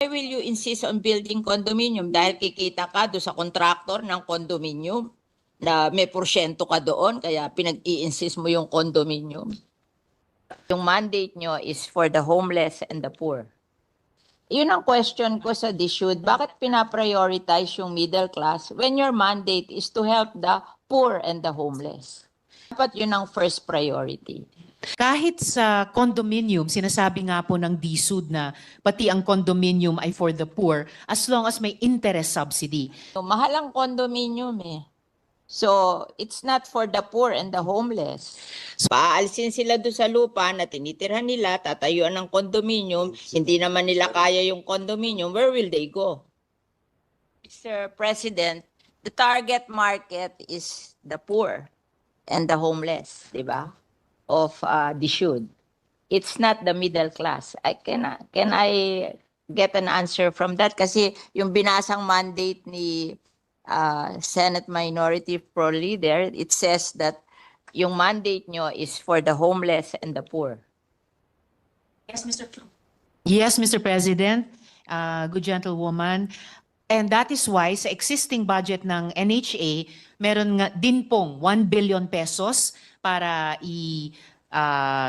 Why will you insist on building condominium? Dahil kikita ka do sa contractor ng condominium na may porsyento ka doon, kaya pinag-i-insist mo yung condominium. Yung mandate nyo is for the homeless and the poor. Yun ang question ko sa DSUD. Bakit pinaprioritize yung middle class when your mandate is to help the poor and the homeless? Dapat yun ang first priority. Kahit sa condominium, sinasabi nga po ng DSUD na pati ang condominium ay for the poor as long as may interest subsidy. So, mahal ang condominium eh. So, it's not for the poor and the homeless. So, paalisin sila doon sa lupa na tinitirhan nila, tatayuan ng condominium, hindi naman nila kaya yung condominium, where will they go? Mr. President, the target market is the poor and the homeless, di ba? Of DSUD. It's not the middle class. Can I get an answer from that? Kasi yung binasang mandate ni Senate Minority Pro Leader, it says that yung mandate nyo is for the homeless and the poor. Yes, Mr. President, good gentlewoman. And that is why sa existing budget ng NHA, meron nga din pong 1 billion pesos para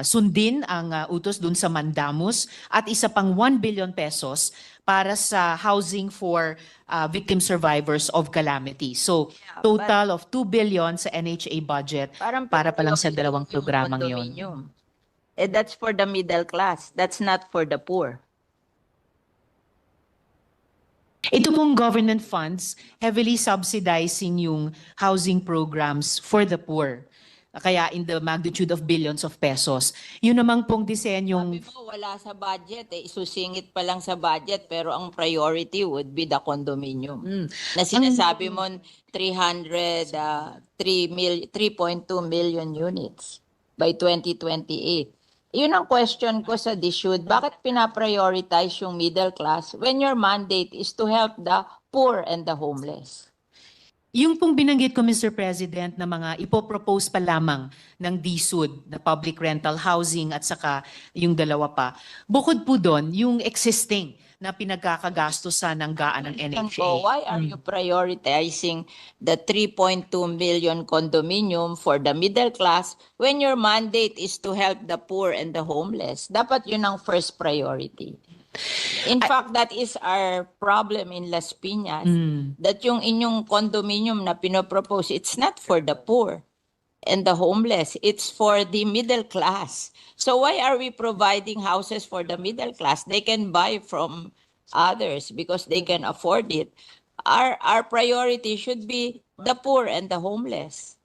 sundin ang utos dun sa Mandamus at isa pang 1 billion pesos para sa housing for victim survivors of calamity. So, total of 2 billion sa NHA budget para pa lang sa dalawang programang yon. Eh, that's for the middle class. That's not for the poor. Ito pong government funds heavily subsidizing yung housing programs for the poor. Kaya in the magnitude of billions of pesos. Yun namang pong disenyong... Sabi mo, wala sa budget eh. Isusingit pa lang sa budget pero ang priority would be the condominium. Na sinasabi mo 3.2 million units by 2028. Yun ang question ko sa DSUD. Bakit pinaprioritize yung middle class when your mandate is to help the poor and the homeless? Yung pong binanggit ko, Mr. President, na mga ipopropose pa lamang ng DSUD na public rental housing at saka yung dalawa pa. Bukod po doon, yung existing na pinagkakagastusan ng GAA ng NHA. So why are you prioritizing the 3.2 million condominium for the middle class when your mandate is to help the poor and the homeless? Dapat yun ang first priority. In fact, that is our problem in Las Piñas. That yung inyong condominium na pinopropose, it's not for the poor and the homeless. It's for the middle class. So why are we providing houses for the middle class? They can buy from others because they can afford it. Our priority should be the poor and the homeless.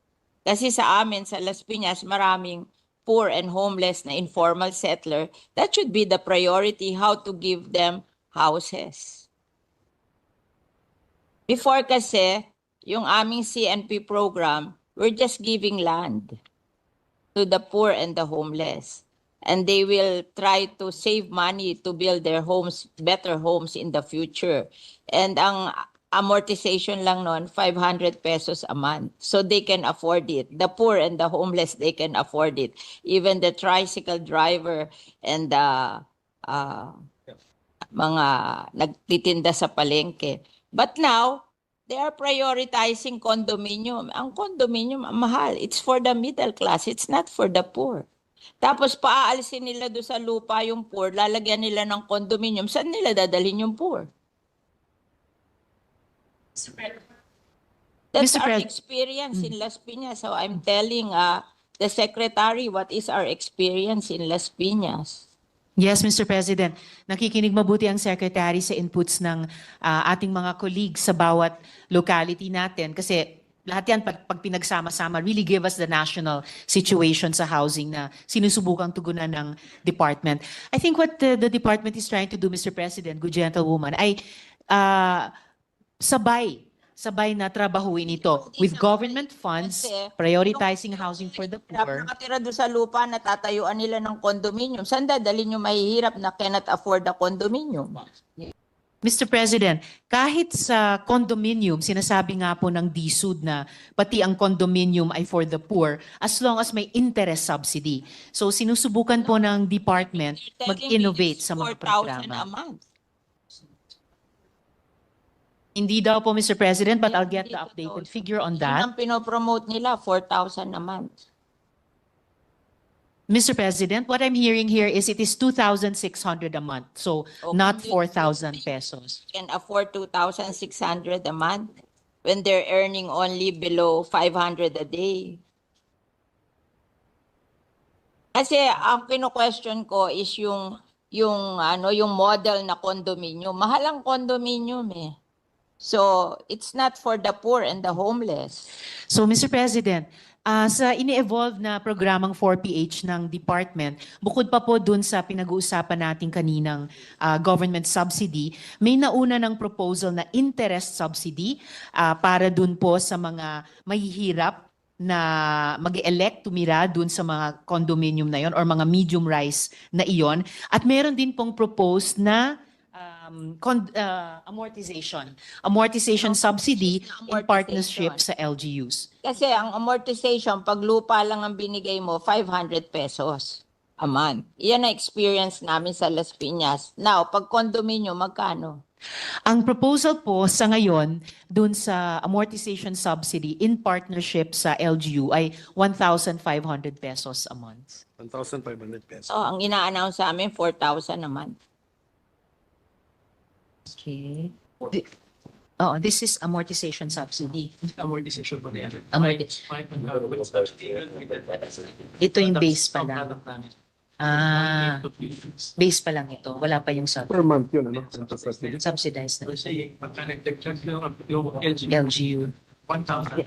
Kasi sa amin, sa Las Piñas, maraming poor and homeless na informal settler. That should be the priority, how to give them houses. Before kasi, yung aming CNP program, we're just giving land to the poor and the homeless. And they will try to save money to build their homes, better homes in the future. And ang amortization lang nun, 500 pesos a month. So they can afford it. The poor and the homeless, they can afford it. Even the tricycle driver and the mga nagtitinda sa palengke. But now, they are prioritizing condominium. Ang condominium, mahal. It's for the middle class. It's not for the poor. Tapos paaalisin nila doon sa lupa yung poor, lalagyan nila ng condominium. Saan nila dadalhin yung poor? That's our experience in Las Piñas. So I'm telling the secretary what is our experience in Las Piñas. Yes, Mr. President. Nakikinig mabuti ang Secretary sa inputs ng ating mga colleagues sa bawat locality natin. Kasi lahat yan, pag pinagsama-sama, really give us the national situation sa housing na sinusubukang tugunan ng department. I think what the department is trying to do, Mr. President, good gentlewoman, ay sabay na trabahuin ito with government funds, prioritizing housing for the poor. Nakatira doon sa lupa na tatayuan nila ng condominium. Saan dadalhin yung mahihirap na cannot afford the condominium? Mr. President, kahit sa condominium, sinasabi nga po ng DSUD na pati ang condominium ay for the poor as long as may interest subsidy. So sinusubukan po ng department mag-innovate sa mga programa. 4,000 a month. Hindi daw po, Mr. President, but I'll get Hindi the totoo. updated figure on Yun that. ang pinopromote nila, 4,000 a month. Mr. President, what I'm hearing here is it is 2,600 a month, so O, not kung 4,000 pesos. can afford 2,600 a month when they're earning only below 500 a day. Kasi ang kino-question ko is yung model na condominium. Mahal ang condominium eh. So, it's not for the poor and the homeless. So, Mr. President, sa ini-evolve na programang 4PH ng department, bukod pa po dun sa pinag-uusapan natin kaninang government subsidy, may nauna ng proposal na interest subsidy para dun po sa mga mahihirap na mag-elect tumira dun sa mga condominium na yon or mga medium rise na iyon. At meron din pong proposed na amortization subsidy in partnership sa LGUs. Kasi ang amortization, pag lupa lang ang binigay mo, 500 pesos a month. Iyan ang experience namin sa Las Piñas. Now, pag condominium, magkano? Ang proposal po sa ngayon dun sa amortization subsidy in partnership sa LGU ay 1,500 pesos a month. 1,500 pesos. So, ang ina-announce sa amin, 4,000 a month. Okay. This is amortization subsidy. Amortization po na yan. Ito yung base pa lang. Base pa lang ito. Wala pa yung Per month yun, ano? subsidized na. Kasi pagka nag-check yung LGU. 1,000.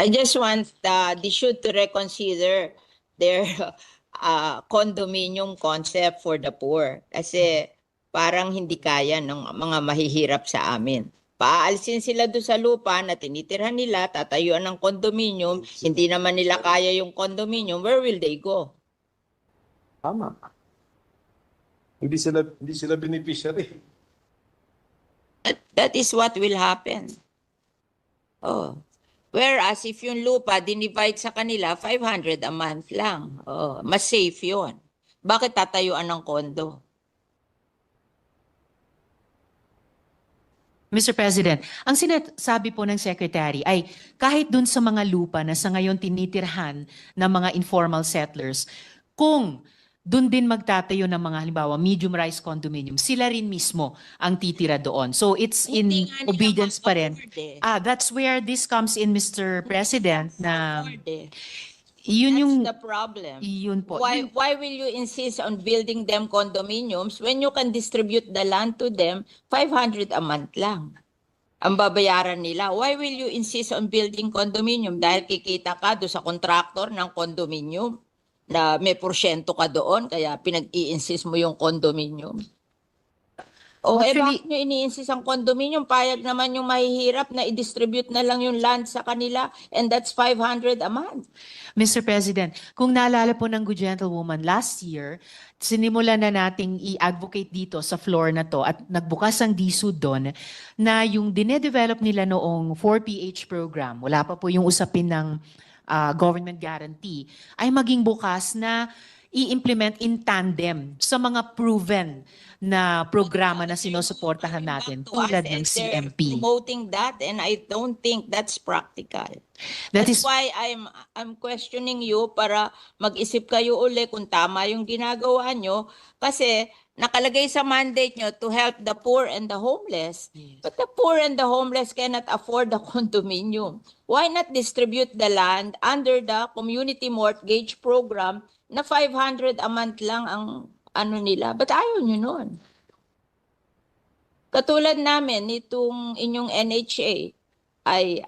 I just want the should to reconsider their condominium concept for the poor. Kasi parang hindi kaya ng mga mahihirap sa amin. Paalisin sila doon sa lupa na tinitirhan nila, tatayuan ng condominium, hindi naman nila kaya yung condominium, where will they go? Tama. Hindi sila beneficiary. That is what will happen. Oh. Whereas if yung lupa dinivide sa kanila, 500 a month lang. Oh, mas safe yun. Bakit tatayuan ng kondo? Mr. President, ang sinasabi po ng Secretary ay kahit dun sa mga lupa na sa ngayon tinitirhan ng mga informal settlers, kung dun din magtatayo ng mga halimbawa medium-rise condominium, sila rin mismo ang titira doon. So it's Hindi in nga nila obedience pa rin. ma-afford eh. That's where this comes in, Mr. President, na Afford eh. yun yung, That's the problem. yun po. Why will you insist on building them condominiums when you can distribute the land to them 500 a month lang? Ang babayaran nila. Why will you insist on building condominium? Dahil kikita ka do sa contractor ng condominium na may porsyento ka doon, kaya pinag-i-insist mo yung condominium. O Actually, bakit nyo ini-insist ang condominium? Payag naman yung mahihirap na i-distribute na lang yung land sa kanila and that's 500 a month. Mr. President, kung naalala po ng good gentlewoman, last year, sinimulan na nating i-advocate dito sa floor na to at nagbukas ang DSUD doon na yung dinedevelop nila noong 4PH program, wala pa po yung usapin ng government guarantee, ay maging bukas na i-implement in tandem sa mga proven na programa na sinusuportahan natin tulad ng CMP. Promoting that and I don't think that's practical. That That's is why I'm questioning you para mag-isip kayo uli kung tama yung ginagawa nyo kasi nakalagay sa mandate nyo to help the poor and the homeless. But the poor and the homeless cannot afford the condominium. Why not distribute the land under the community mortgage program na 500 a month lang ang ano nila? Ba't ayaw nyo nun? Katulad namin, itong inyong NHA, ay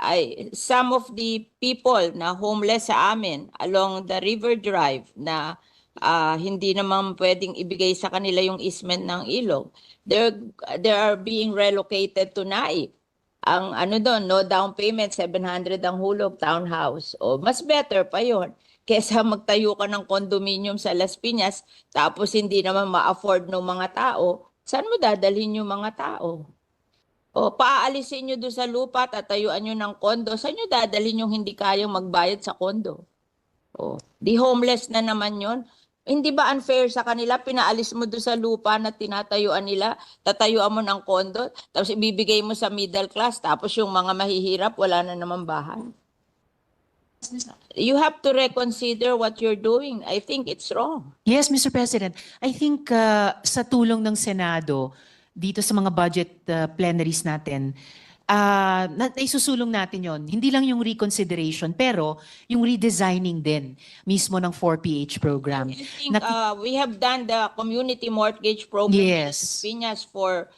some of the people na homeless sa amin along the River Drive na hindi naman pwedeng ibigay sa kanila yung easement ng ilog. They are being relocated to Naip. Ang ano doon, no down payment, 700 ang hulog, townhouse. O mas better pa yon kesa magtayo ka ng condominium sa Las Piñas tapos hindi naman ma-afford ng mga tao. Saan mo dadalhin yung mga tao? O paaalisin nyo doon sa lupa, tatayuan nyo ng kondo. Saan nyo dadalhin yung hindi kayang magbayad sa kondo? O, di homeless na naman yon. Hindi ba unfair sa kanila? Pinaalis mo doon sa lupa na tinatayuan nila, tatayuan mo ng kondo, tapos ibibigay mo sa middle class, tapos yung mga mahihirap, wala na naman bahay. You have to reconsider what you're doing. I think it's wrong. Yes, Mr. President. I think sa tulong ng Senado, dito sa mga budget plenaries natin, naisusulong natin yon. Hindi lang yung reconsideration, pero yung redesigning din mismo ng 4PH program. I think we have done the community mortgage program in Yes. Las Piñas for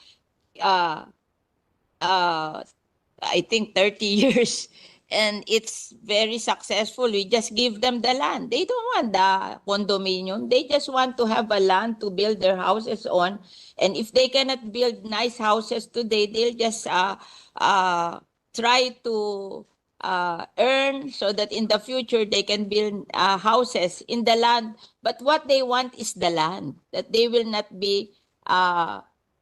I think 30 years, and it's very successful. We just give them the land. They don't want the condominium. They just want to have a land to build their houses on. And if they cannot build nice houses today, they'll just try to earn so that in the future they can build houses in the land. But what they want is the land, that they will not be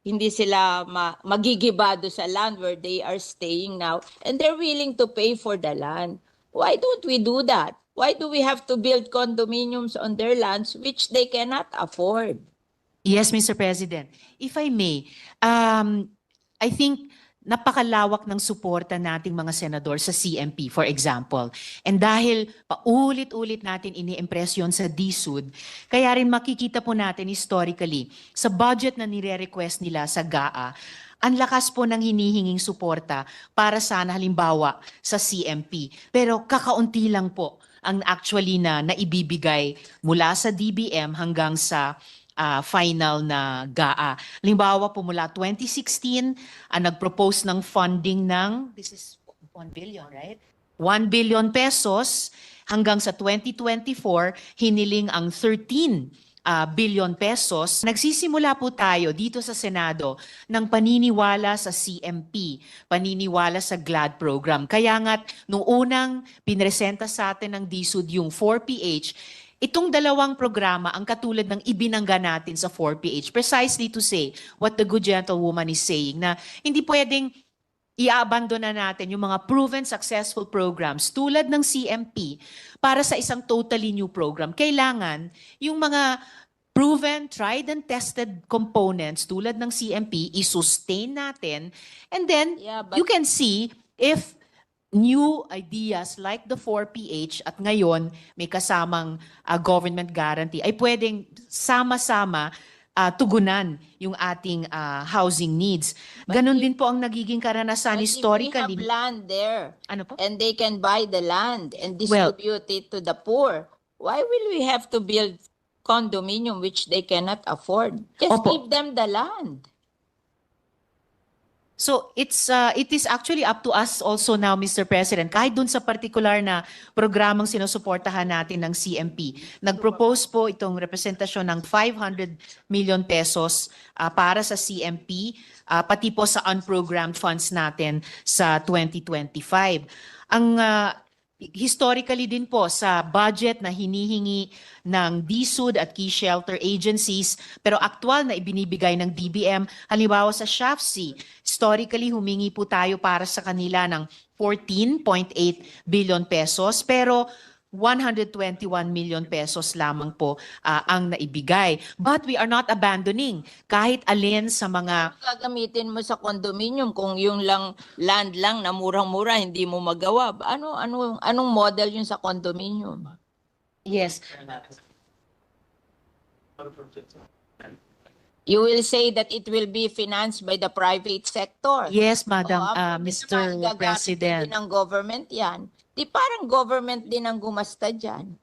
hindi sila magigibado sa land where they are staying now, and they're willing to pay for the land. Why don't we do that? Why do we have to build condominiums on their lands which they cannot afford? Yes, Mr. President. If I may, I think napakalawak ng suporta nating mga senador sa CMP, for example. And dahil paulit-ulit natin ini-impress yun sa DSUD, kaya rin makikita po natin historically, sa budget na nire-request nila sa GAA, ang lakas po ng hinihinging suporta para sana halimbawa sa CMP. Pero kakaunti lang po ang actually na naibibigay mula sa DBM hanggang sa final na GAA. Halimbawa po mula 2016, nag-propose ng funding ng, this is 1 billion, right? 1 billion pesos hanggang sa 2024, hiniling ang 13 billion pesos. Nagsisimula po tayo dito sa Senado ng paniniwala sa CMP, paniniwala sa GLAD program. Kaya nga't nung unang pinresenta sa atin ng DSUD yung 4PH, itong dalawang programa ang katulad ng ibinangga natin sa 4PH, precisely to say what the good gentlewoman is saying, na hindi pwedeng i-abandona natin yung mga proven successful programs tulad ng CMP para sa isang totally new program. Kailangan yung mga proven, tried and tested components tulad ng CMP, i-sustain natin, and then you can see if new ideas like the 4PH at ngayon may kasamang government guarantee ay pwedeng sama-sama tugunan yung ating housing needs. Ganon din po ang nagiging karanasan But historically. if we have land there, Ano po? and they can buy the land and Well- distribute it to the poor, why will we have to build condominium which they cannot afford? Just Opo. give them the land. So it is actually up to us also now, Mr. President, kahit dun sa particular na programang sinusuportahan natin ng CMP. Nag-propose po itong representasyon ng 500 million pesos para sa CMP, pati po sa unprogrammed funds natin sa 2025. Ang historically din po sa budget na hinihingi ng DSUD at key shelter agencies, pero aktual na ibinibigay ng DBM, halimbawa sa SHAFC, historically humingi po tayo para sa kanila ng 14.8 billion pesos, pero 121 million pesos lamang po ang naibigay. But we are not abandoning kahit alin sa mga Gagamitin mo sa condominium kung yung lang land lang na murang-mura hindi mo magawa. Anong model yun sa condominium? yes. You will say that it will be financed by the private sector. Yes, Madam Hindi Mr. naman gagamitin President. din ng government yan. Di parang government din ang gumasta dyan.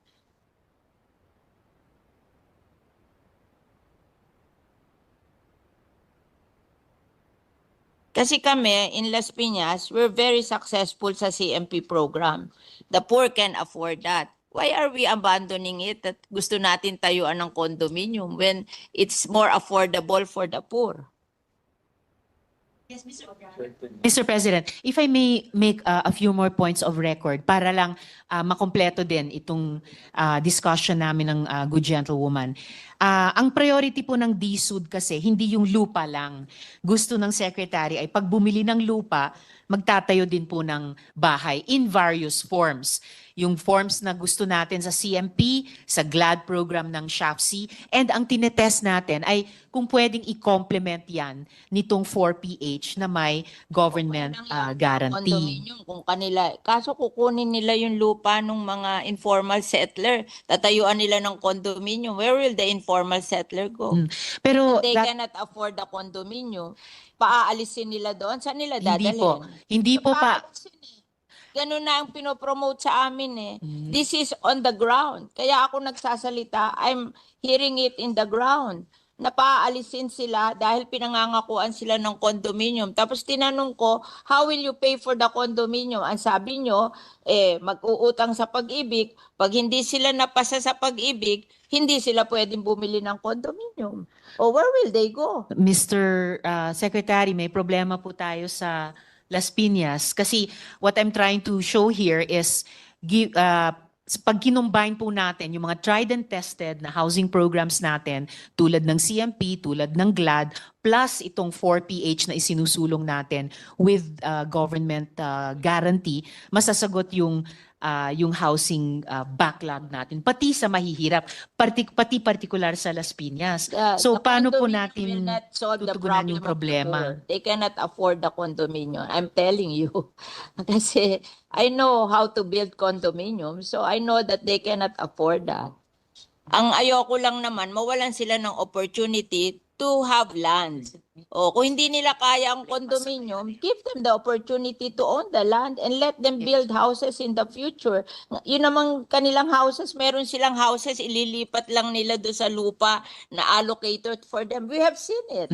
Kasi kami, in Las Piñas, we're very successful sa CMP program. The poor can afford that. Why are we abandoning it at gusto natin tayuan ng condominium when it's more affordable for the poor? Mr. President, if I may make a few more points of record para lang makompleto din itong discussion namin ng good gentlewoman. Ang priority po ng DSUD kasi hindi yung lupa lang. Gusto ng Secretary ay pag bumili ng lupa, magtatayo din po ng bahay in various forms. Yung forms na gusto natin sa CMP, sa GLAD program ng SHAFC, and ang tinetest natin ay kung pwedeng i-complement yan nitong 4PH na may government guarantee. Condominium kung kanila. Kaso kukunin nila yung lupa ng mga informal settler. Tatayuan nila ng condominium. Where will the informal settler go? Pero They that, cannot afford the condominium. Paaalisin nila doon. Saan nila hindi dadalhin? po. Hindi po pa. Paalisin eh. Ganun na ang pinopromote sa amin eh. Mm. This is on the ground. Kaya ako nagsasalita, I'm hearing it in the ground. Napaalisin sila dahil pinangangakuan sila ng condominium. Tapos tinanong ko, how will you pay for the condominium? Ang sabi nyo, mag-uutang sa Pag-ibig. Pag hindi sila napasa sa Pag-ibig, hindi sila pwedeng bumili ng condominium. O where will they go? Mr. Secretary, may problema po tayo sa Las Piñas kasi what I'm trying to show here is pag kinumbine po natin yung mga tried and tested na housing programs natin tulad ng CMP, tulad ng GLAD, plus itong 4PH na isinusulong natin with government guarantee, masasagot yung housing backlog natin, pati sa mahihirap, pati partikular sa Las Piñas. So The paano po condominium will natin not solve the tutugunan yung problem of the problema? poor. They cannot afford the condominium. I'm telling you. Kasi I know how to build condominium, so I know that they cannot afford that. Ang ayoko lang naman, mawalan sila ng opportunity to have land. O kung hindi nila kaya ang condominium, give them the opportunity to own the land and let them build houses in the future. Yun namang kanilang houses, meron silang houses, ililipat lang nila doon sa lupa na allocated for them. We have seen it.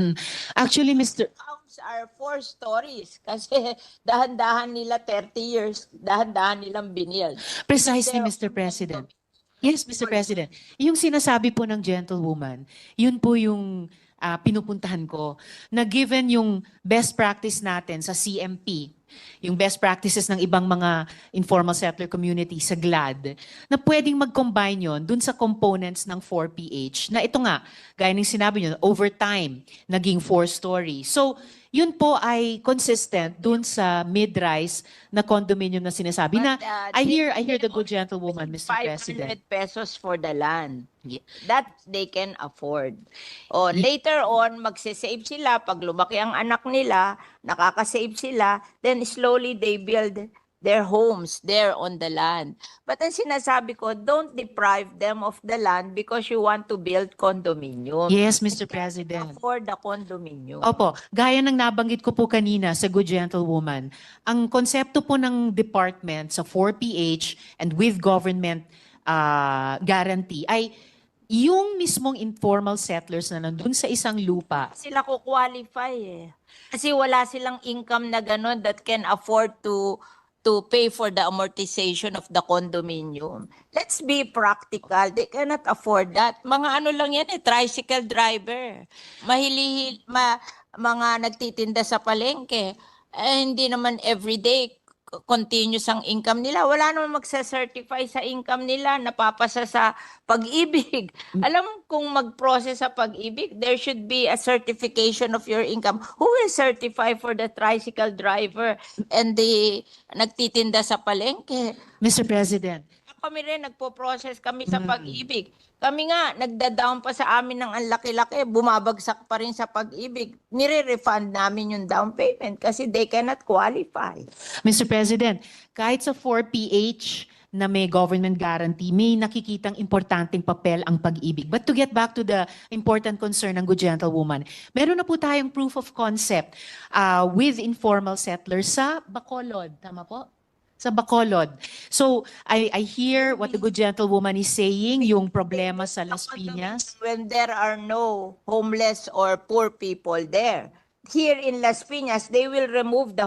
Actually, Mr. Homes are 4 stories kasi dahan-dahan nila 30 years, dahan-dahan nilang binild. Precisely, Pero- Mr. President. Yes, Mr. President. Yung sinasabi po ng gentlewoman, yun po yung pinupuntahan ko, na given yung best practice natin sa CMP, yung best practices ng ibang mga informal settler community sa GLAD, na pwedeng mag-combine yon dun sa components ng 4PH, na ito nga, gaya ng sinabi nyo, over time, naging 4-story. So, yun po ay consistent dun sa mid-rise na condominium na sinasabi na, But, I hear the good gentlewoman, Mr. 500 President. pesos for the land. That they can afford. O later on, magsisave sila. Pag lumaki ang anak nila, nakakasave sila, then slowly they build their homes there on the land. But ang sinasabi ko, don't deprive them of the land because you want to build condominium. Yes, Mr. President. Afford the condominium. Opo, gaya ng nabanggit ko po kanina sa good gentlewoman, ang konsepto po ng department sa 4PH and with government guarantee ay yung mismong informal settlers na nandun sa isang lupa. Sila ko qualify eh. Kasi wala silang income na gano'n that can afford to pay for the amortization of the condominium. Let's be practical. They cannot afford that. Mga ano lang yan eh, tricycle driver. Mga nagtitinda sa palengke. Hindi naman everyday continuous ang income nila. Wala naman magsa-certify sa income nila, napapasa sa Pag-ibig. Alam kung mag-process sa Pag-ibig, there should be a certification of your income. Who will certify for the tricycle driver and the nagtitinda sa palengke? Mr. President, Kami rin, nagpo-process kami sa Pag-ibig. Kami nga, nagda-down pa sa amin ng ang laki-laki, bumabagsak pa rin sa Pag-ibig. Nire-refund namin yung down payment kasi they cannot qualify. Mr. President, kahit sa 4PH na may government guarantee, may nakikitang importanteng papel ang Pag-ibig. But to get back to the important concern ng good gentlewoman, meron na po tayong proof of concept with informal settlers sa Bacolod. Tama po? Sa Bacolod. So, I hear what the good gentlewoman is saying, yung problema sa Las Piñas. When there are no homeless or poor people there. Here in Las Piñas, they will remove the